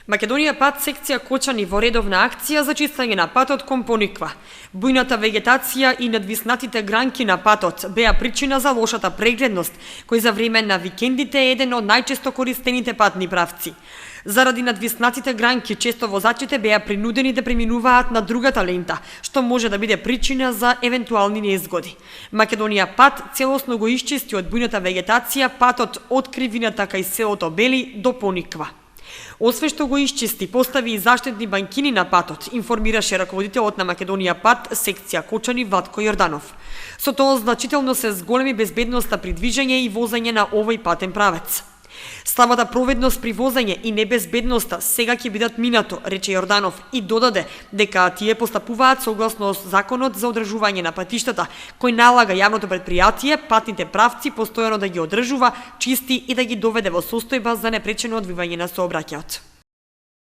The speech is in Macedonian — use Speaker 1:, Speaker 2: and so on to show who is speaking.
Speaker 1: Македонија пат секција Кочани во редовна акција за чистење на патот кон Пониква. Бујната вегетација и надвиснатите гранки на патот беа причина за лошата прегледност, кој за време на викендите е еден од најчесто користените патни правци. Заради надвиснатите гранки, често возачите беа принудени да преминуваат на другата лента, што може да биде причина за евентуални незгоди. Македонија пат целосно го исчисти од бујната вегетација патот од кривината кај селото Бели до Пониква. Освен што го исчисти, постави и заштитни банкини на патот, информираше раководителот на Македонија пат, секција Кочани Владко Јорданов. Со тоа значително се зголеми безбедноста при движење и возење на овој патен правец. Слабата проведност при возење и небезбедноста сега ќе бидат минато, рече Јорданов и додаде дека тие постапуваат согласно законот за одржување на патиштата, кој налага јавното претпријатие патните правци постојано да ги одржува, чисти и да ги доведе во состојба за непречено одвивање на сообраќајот.